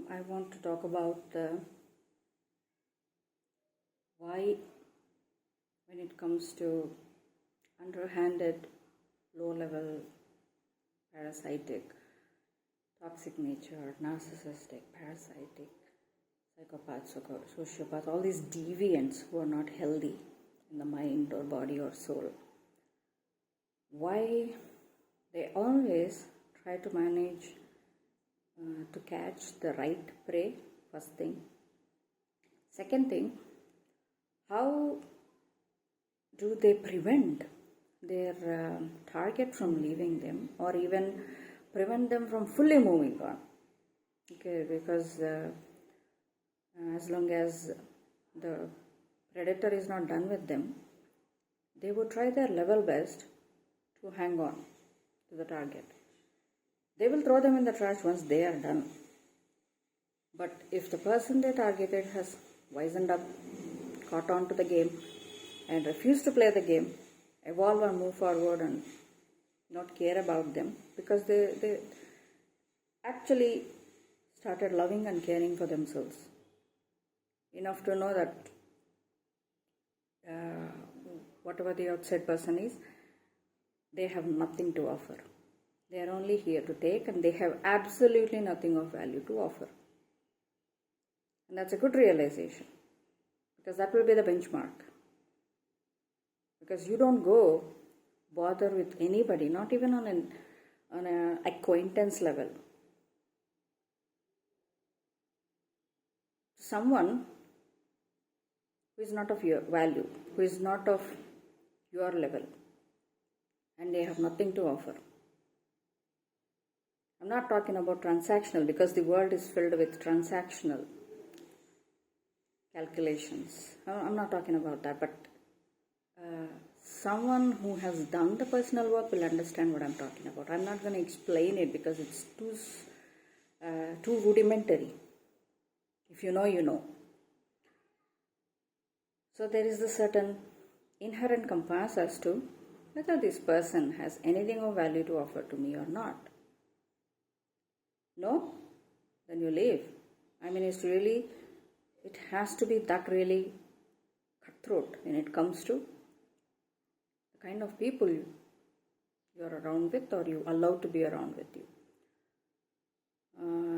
I want to talk about why, when it comes to underhanded, low-level, parasitic, toxic nature, narcissistic, parasitic, psychopath, sociopath, all these deviants who are not healthy in the mind or body or soul, why they always try to manage to catch the right prey, first thing. Second thing, how do they prevent their target from leaving them, or even prevent them from fully moving on? Okay, because as long as the predator is not done with them, they would try their level best to hang on to the target. They will throw them in the trash once they are done. But if the person they targeted has wisened up, caught on to the game, and refused to play the game, evolve and move forward and not care about them, because they actually started loving and caring for themselves enough to know that whatever the outside person is, they have nothing to offer. They are only here to take, and they have absolutely nothing of value to offer. And that's a good realization, because that will be the benchmark. Because you don't go bother with anybody, not even on an acquaintance level. Someone who is not of your value, who is not of your level, and they have nothing to offer. I'm not talking about transactional, because the world is filled with transactional calculations. I'm not talking about that, but someone who has done the personal work will understand what I'm talking about. I'm not going to explain it because it's too rudimentary. If you know, you know. So there is a certain inherent compass as to whether this person has anything of value to offer to me or not. No? Then you leave. I mean, it has to be that really cutthroat when it comes to the kind of people you're around with, or you allow to be around with you.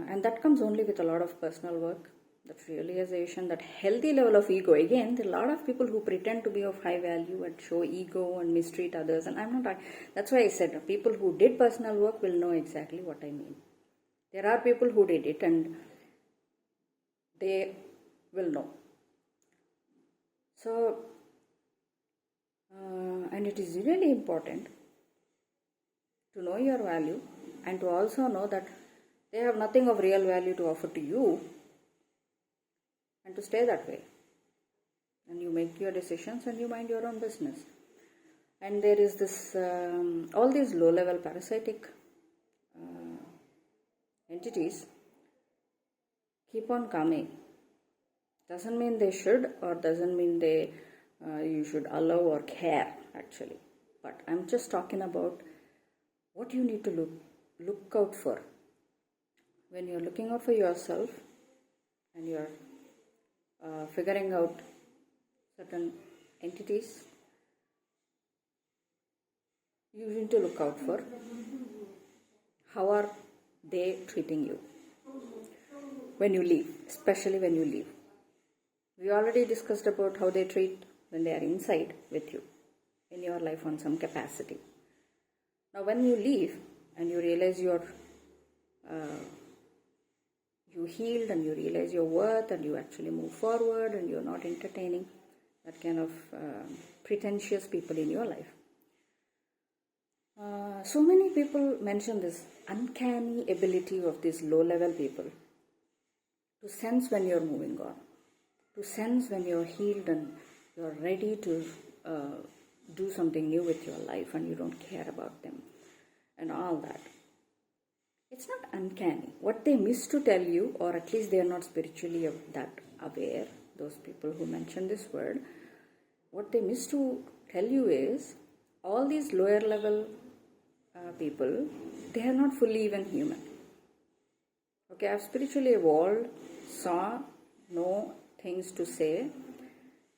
And that comes only with a lot of personal work, that realization, that healthy level of ego. Again, there are a lot of people who pretend to be of high value and show ego and mistreat others. And that's why I said people who did personal work will know exactly what I mean. There are people who did it and they will know. So, and it is really important to know your value and to also know that they have nothing of real value to offer to you, and to stay that way. And you make your decisions and you mind your own business. And there is this, all these low-level parasitic entities keep on coming. Doesn't mean they should, or doesn't mean you should allow or care, actually. But I'm just talking about what you need to look out for. When you're looking out for yourself and you're figuring out certain entities, you need to look out for how are they treating you when you leave, especially when you leave. We already discussed about how they treat when they are inside with you in your life on some capacity. Now when you leave and you realize you healed and you realize your worth and you actually move forward and you're not entertaining that kind of pretentious people in your life. So many people mention this uncanny ability of these low-level people to sense when you're moving on, to sense when you're healed and you're ready to do something new with your life and you don't care about them and all that. It's not uncanny. What they miss to tell you, or at least they are not spiritually that aware, those people who mention this word, what they miss to tell you is all these lower level people, they are not fully even human. Okay, I've spiritually evolved, saw, know things to say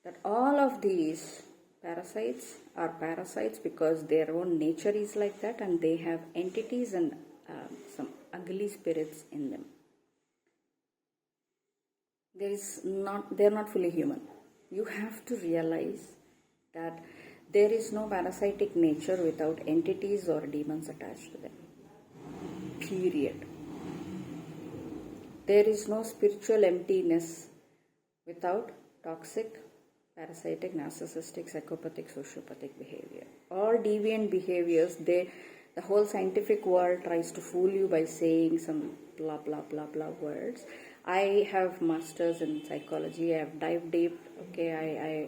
that all of these parasites are parasites because their own nature is like that, and they have entities and some ugly spirits in them. They're not fully human. You have to realize that there is no parasitic nature without entities or demons attached to them. Period. There is no spiritual emptiness without toxic, parasitic, narcissistic, psychopathic, sociopathic behavior. All deviant behaviors, the whole scientific world tries to fool you by saying some blah blah blah blah words. I have masters in psychology. I have dived deep. Okay,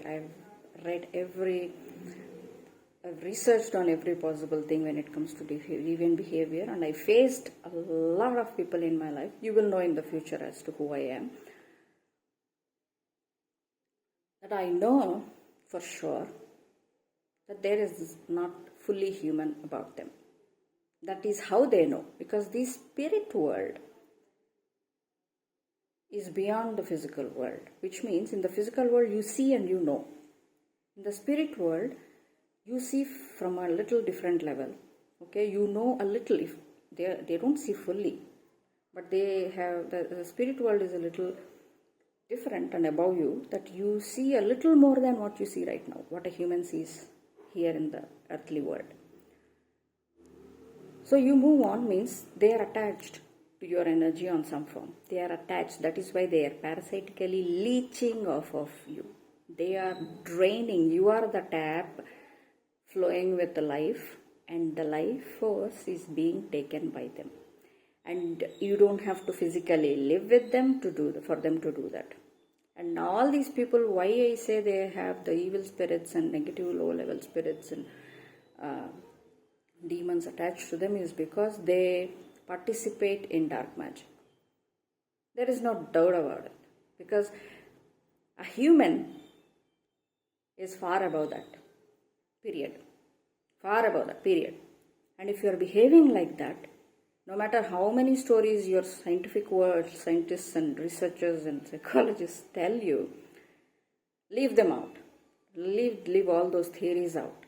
I've read I've researched on every possible thing when it comes to deviant behavior, and I faced a lot of people in my life. You will know in the future as to who I am. That I know for sure that there is not fully human about them. That is how they know, because the spirit world is beyond the physical world, which means in the physical world you see and you know. In the spirit world, you see from a little different level. Okay, you know a little. If they don't see fully, but they have the spirit world is a little different and above you, that you see a little more than what you see right now, what a human sees here in the earthly world. So you move on means they are attached to your energy on some form. They are attached. That is why they are parasitically leeching off of you. They are draining. You are the tap flowing with the life, and the life force is being taken by them. And you don't have to physically live with them for them to do that. And all these people, why I say they have the evil spirits and negative low-level spirits and demons attached to them, is because they participate in dark magic. There is no doubt about it, because a human is far above that. Period. Far above that. Period. And if you are behaving like that, no matter how many stories your scientific world, scientists and researchers and psychologists tell you, leave them out. Leave all those theories out.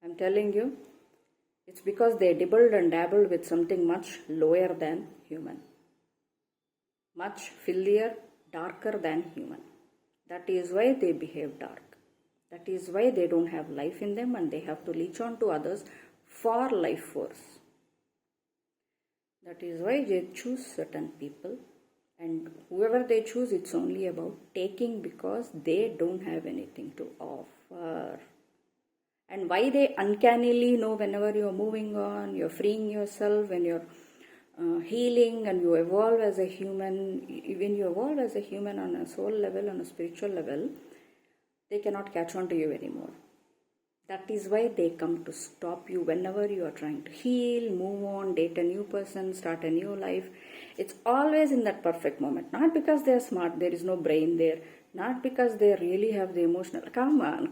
I'm telling you, it's because they dibbled and dabbled with something much lower than human. Much filthier, darker than human. That is why they behave dark. That is why they don't have life in them, and they have to leech on to others for life force. That is why they choose certain people, and whoever they choose, it's only about taking, because they don't have anything to offer. And why they uncannily know whenever you're moving on, you're freeing yourself, when you're healing and you evolve as a human, when you evolve as a human on a soul level, on a spiritual level, they cannot catch on to you anymore. That is why they come to stop you whenever you are trying to heal, move on, date a new person, start a new life. It's always in that perfect moment. Not because they're smart, there is no brain there. Not because they really have the emotional. Come on.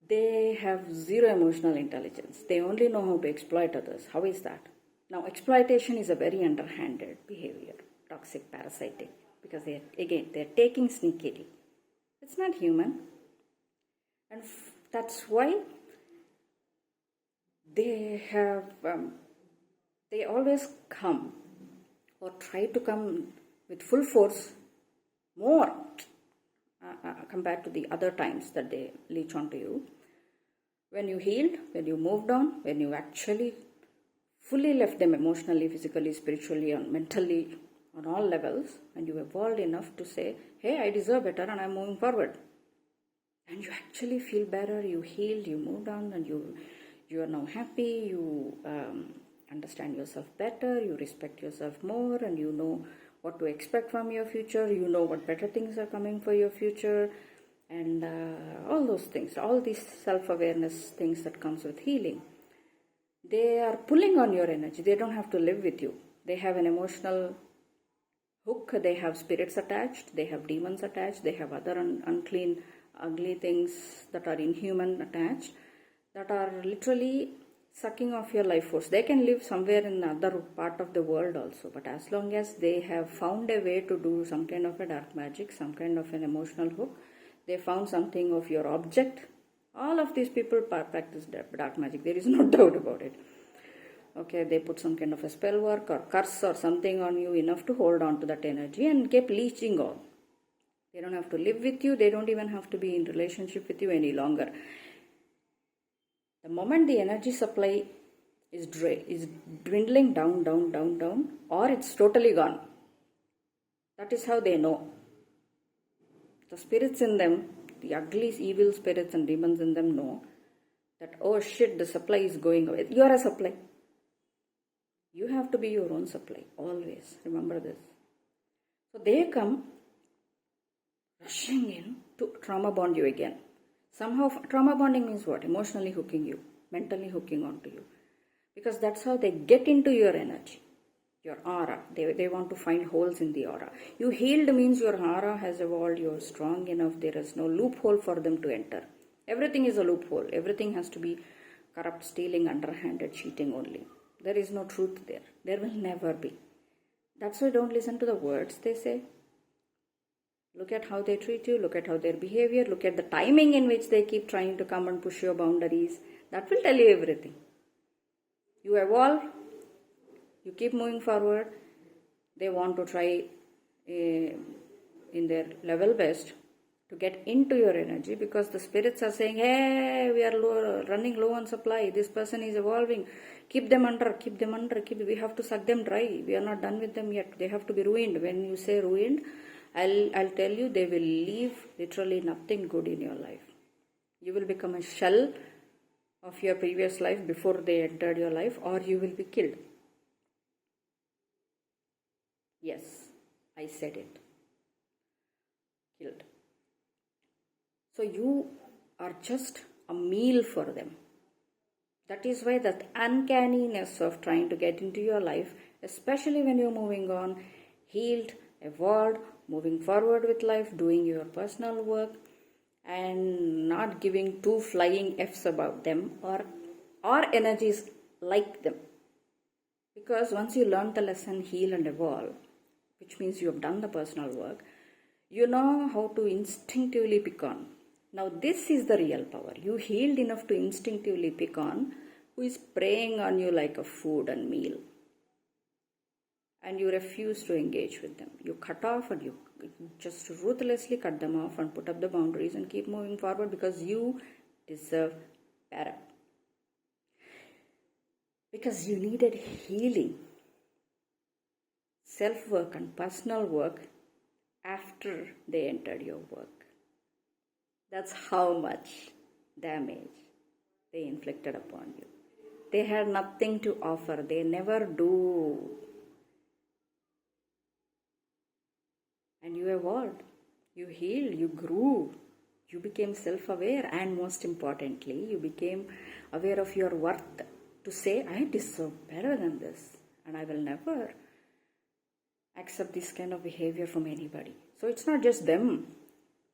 They have zero emotional intelligence. They only know how to exploit others. How is that? Now, exploitation is a very underhanded behavior, toxic, parasitic, because they're taking sneakily. It's not human. And that's why they always come, or try to come with full force, more compared to the other times that they leech onto you. When you healed, when you moved on, when you actually fully left them emotionally, physically, spiritually, and mentally, on all levels, and you evolved enough to say, hey, I deserve better and I'm moving forward. And you actually feel better, you healed, you moved on, and you are now happy, you understand yourself better, you respect yourself more, and you know what to expect from your future, you know what better things are coming for your future, and all those things, all these self-awareness things that comes with healing. They are pulling on your energy. They don't have to live with you. They have an emotional hook, they have spirits attached, they have demons attached, they have other unclean, ugly things that are inhuman attached, that are literally sucking off your life force. They can live somewhere in another part of the world also, but as long as they have found a way to do some kind of a dark magic, some kind of an emotional hook, they found something of your object. All of these people practice dark magic. There is no doubt about it. Okay, they put some kind of a spell work or curse or something on you enough to hold on to that energy and keep leeching on. They don't have to live with you. They don't even have to be in relationship with you any longer. The moment the energy supply is dwindling down, or it's totally gone, that is how they know. The spirits in them, the ugly, evil spirits and demons in them know that, oh shit, the supply is going away. You are a supply. You have to be your own supply, always. Remember this. So they come rushing in to trauma bond you again. Somehow, trauma bonding means what? Emotionally hooking you, mentally hooking onto you. Because that's how they get into your energy, your aura. They want to find holes in the aura. You healed means your aura has evolved, you're strong enough, there is no loophole for them to enter. Everything is a loophole. Everything has to be corrupt, stealing, underhanded, cheating only. There is no truth there. There will never be. That's why don't listen to the words they say. Look at how they treat you. Look at how their behavior. Look at the timing in which they keep trying to come and push your boundaries. That will tell you everything. You evolve. You keep moving forward. They want to try in their level best to get into your energy, because the spirits are saying, hey, we are running low on supply. This person is evolving. Keep them under. We have to suck them dry. We are not done with them yet. They have to be ruined. When you say ruined, I'll tell you, they will leave literally nothing good in your life. You will become a shell of your previous life before they entered your life, or you will be killed. Yes, I said it. Killed. So you are just a meal for them. That is why that uncanniness of trying to get into your life, especially when you're moving on, healed, evolved, moving forward with life, doing your personal work, and not giving two flying F's about them or energies like them. Because once you learn the lesson, heal and evolve, which means you have done the personal work, you know how to instinctively pick on. Now this is the real power. You healed enough to instinctively pick on who is preying on you like a food and meal. And you refuse to engage with them. You cut off and you just ruthlessly cut them off and put up the boundaries and keep moving forward, because you deserve better. Because you needed healing, self-work and personal work after they entered your work. That's how much damage they inflicted upon you. They had nothing to offer. They never do. And you evolved. You healed. You grew. You became self-aware. And most importantly, you became aware of your worth. To say, I deserve better than this. And I will never accept this kind of behavior from anybody. So it's not just them.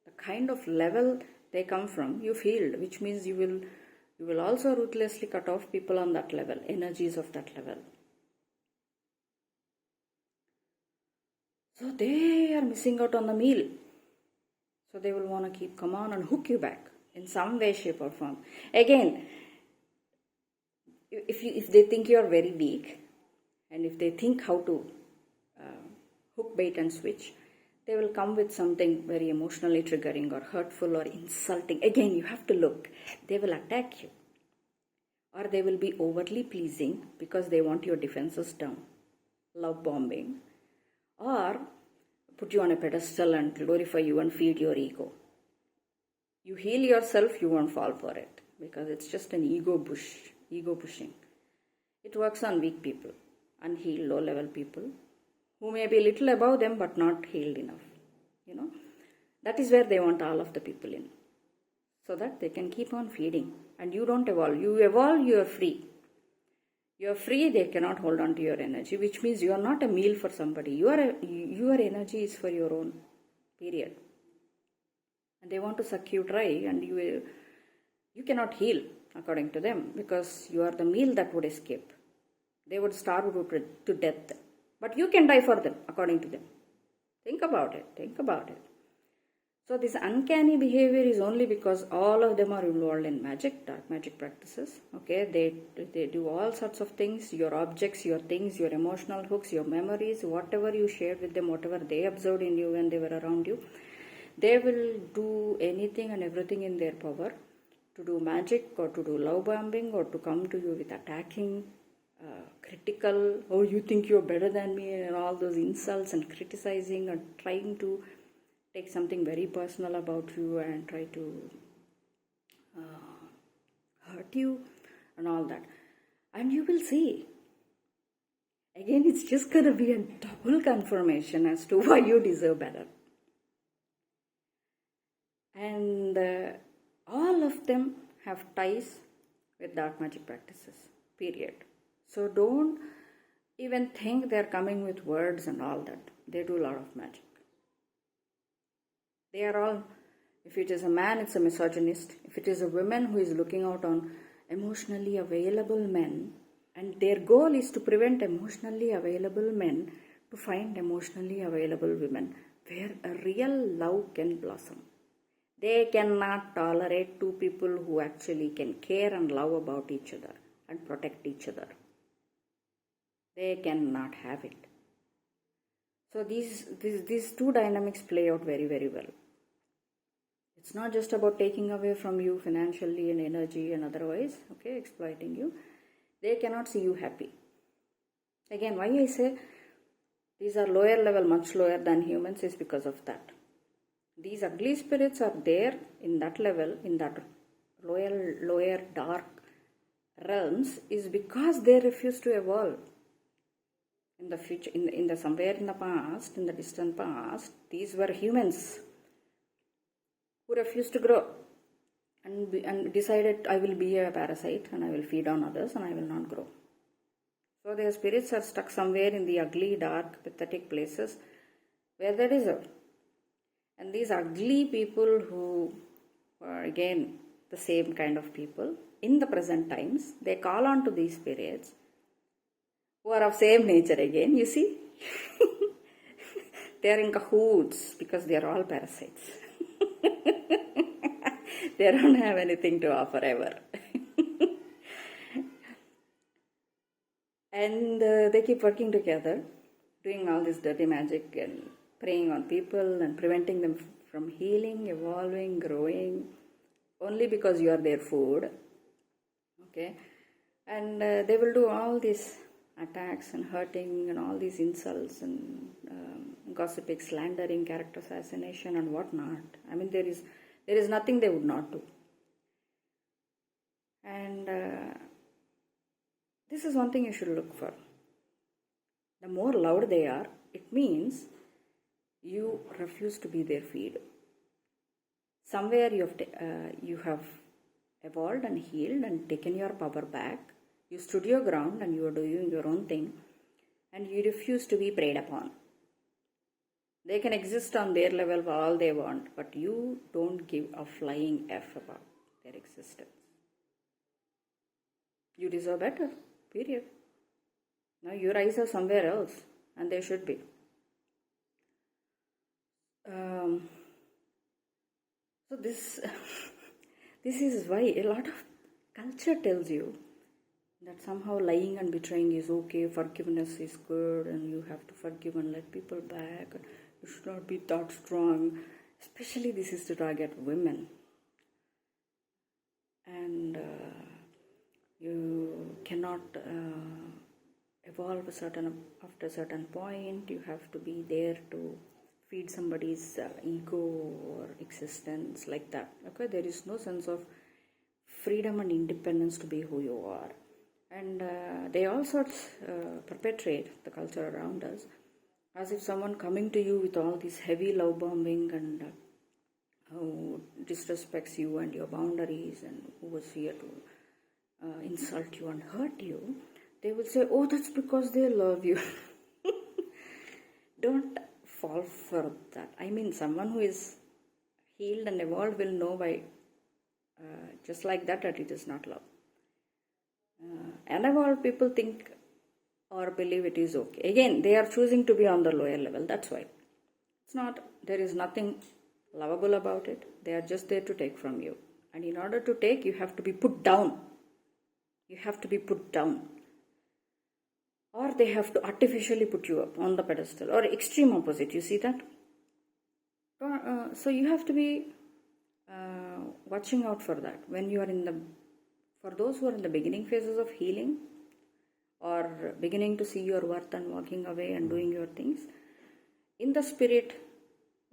The kind of level they come from, you've healed, which means you will also ruthlessly cut off people on that level, energies of that level. So they are missing out on the meal. So they will want to come on and hook you back in some way, shape or form. Again, if they think you are very weak, and if they think how to hook, bait and switch, they will come with something very emotionally triggering or hurtful or insulting. Again, you have to look. They will attack you. Or they will be overly pleasing because they want your defenses down. Love bombing. Or put you on a pedestal and glorify you and feed your ego. You heal yourself, you won't fall for it, because it's just an ego pushing. It works on weak people, unhealed, low-level people, who may be a little above them but not healed enough. That is where they want all of the people in, so that they can keep on feeding. And you don't evolve. You evolve, you are free. You are free, they cannot hold on to your energy, which means you are not a meal for somebody. Your energy is for your own, period. And they want to suck you dry, and you cannot heal. according to them, because you are the meal that would escape. They would starve to death. But you can die for them, according to them. Think about it. Think about it. So this uncanny behavior is only because all of them are involved in magic, dark magic practices. Okay, they do all sorts of things. Your objects, your things, your emotional hooks, your memories, whatever you shared with them, whatever they observed in you when they were around you, they will do anything and everything in their power to do magic or to do love bombing or to come to you with attacking, critical, oh, you think you're better than me, and all those insults and criticizing and trying to take something very personal about you and try to hurt you and all that. And you will see, again, it's just going to be a double confirmation as to why you deserve better. And all of them have ties with dark magic practices, period. So don't even think they're coming with words and all that. They do a lot of magic. They are all, if it is a man, it's a misogynist. If it is a woman who is looking out on emotionally available men, and their goal is to prevent emotionally available men to find emotionally available women, where a real love can blossom. They cannot tolerate two people who actually can care and love about each other and protect each other. They cannot have it. So these two dynamics play out very, very well. It's not just about taking away from you financially and energy and otherwise, okay, exploiting you. They cannot see you happy. Again, why I say these are lower level, much lower than humans, is because of that. These ugly spirits are there in that level, in that lower dark realms, is because they refuse to evolve. In the future, in the somewhere in the past, in the distant past, these were humans who refused to grow and decided, I will be a parasite and I will feed on others and I will not grow. So their spirits are stuck somewhere in the ugly, dark, pathetic places where they deserve. And these ugly people who are again the same kind of people in the present times, they call on to these spirits who are of same nature again, you see. They are in cahoots because they are all parasites. They don't have anything to offer ever. And they keep working together, doing all this dirty magic and preying on people and preventing them from healing, evolving, growing, only because you are their food. Okay? And they will do all these attacks and hurting and all these insults and gossiping, slandering, character assassination and whatnot. I mean, there is nothing they would not do. And this is one thing you should look for. The more loud they are, it means you refuse to be their feed. Somewhere you have evolved and healed and taken your power back. You stood your ground and you are doing your own thing, and you refuse to be preyed upon. They can exist on their level for all they want, but you don't give a flying F about their existence. You deserve better, period. Now your eyes are somewhere else, and they should be. So this is why a lot of culture tells you that somehow lying and betraying is okay, forgiveness is good, and you have to forgive and let people back. You should not be that strong. Especially this is to target women. And you cannot evolve after a certain point. You have to be there to feed somebody's ego or existence like that. Okay, there is no sense of freedom and independence to be who you are. And they also perpetrate the culture around us as if someone coming to you with all this heavy love bombing and who disrespects you and your boundaries and who was here to insult you and hurt you, they will say, oh, that's because they love you. Don't fall for that. I mean, someone who is healed and evolved will know by just like that it is not love. And all people think or believe it is okay. Again, they are choosing to be on the lower level. That's why. It's not, there is nothing lovable about it. They are just there to take from you. And in order to take, you have to be put down. You have to be put down. Or they have to artificially put you up on the pedestal. Or extreme opposite. You see that? So you have to be watching out for that. When you are for those who are in the beginning phases of healing, or beginning to see your worth and walking away and doing your things, in the spirit,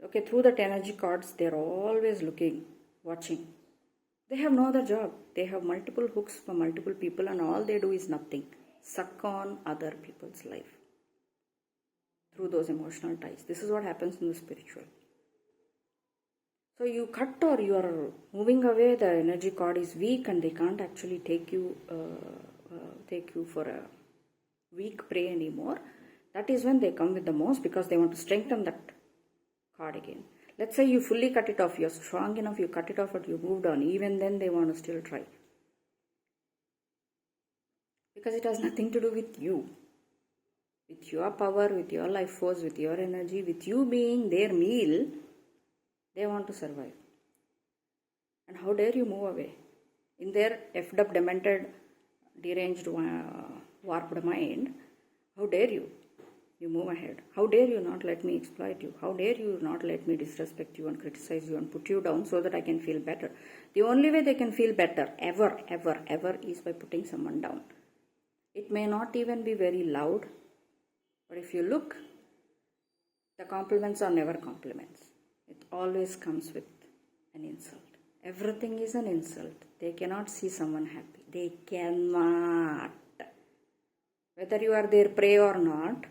okay, through that energy cards, they're always looking, watching. They have no other job. They have multiple hooks for multiple people, and all they do is nothing. Suck on other people's life through those emotional ties. This is what happens in the spiritual. So you cut or you are moving away, the energy cord is weak and they can't actually take you for a weak prey anymore. That is when they come with the most, because they want to strengthen that cord again. Let's say you fully cut it off, you're strong enough, you cut it off, but you moved on. Even then they want to still try. Because it has nothing to do with you. With your power, with your life force, with your energy, with you being their meal, they want to survive. And how dare you move away? In their effed up, demented, deranged, warped mind, how dare you? You move ahead. How dare you not let me exploit you? How dare you not let me disrespect you and criticize you and put you down so that I can feel better? The only way they can feel better, ever, is by putting someone down. It may not even be very loud, but if you look, the compliments are never compliments. It always comes with an insult. Everything is an insult. They cannot see someone happy. They cannot. Whether you are their prey or not,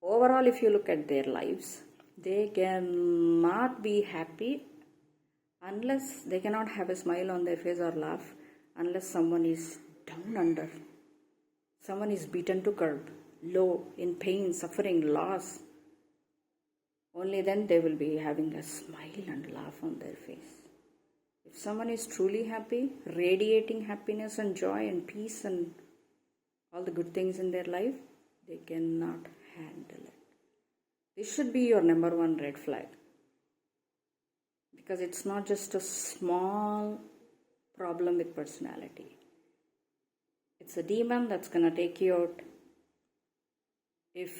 overall, if you look at their lives, they cannot be happy unless they cannot have a smile on their face or laugh unless someone is down under. Someone is beaten to curb, low, in pain, suffering, loss. Only then they will be having a smile and laugh on their face. If someone is truly happy, radiating happiness and joy and peace and all the good things in their life, they cannot handle it. This should be your number one red flag. Because it's not just a small problem with personality. It's a demon that's going to take you out if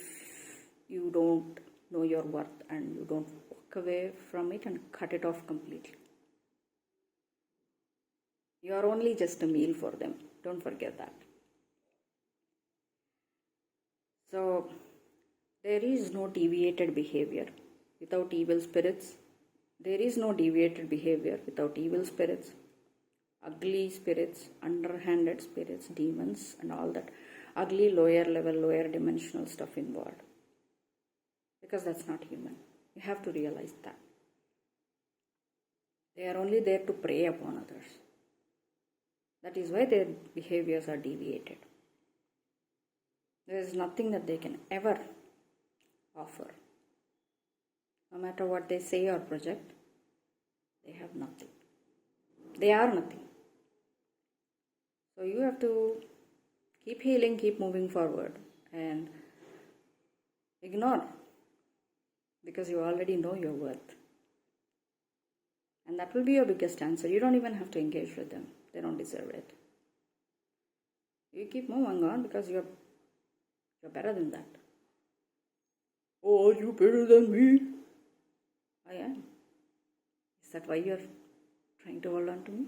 you don't know your worth and you don't walk away from it and cut it off completely. You are only just a meal for them. Don't forget that. So, there is no deviated behavior without evil spirits. There is no deviated behavior without evil spirits, ugly spirits, underhanded spirits, demons, and all that ugly lower level, lower dimensional stuff involved. Because that's not human. You have to realize that. They are only there to prey upon others. That is why their behaviors are deviated. There is nothing that they can ever offer. No matter what they say or project, they have nothing. They are nothing. So you have to keep healing, keep moving forward, and ignore, because you already know your worth. And that will be your biggest answer. You don't even have to engage with them. They don't deserve it. You keep moving on because you're better than that. Oh, are you better than me? I am. Is that why you're trying to hold on to me?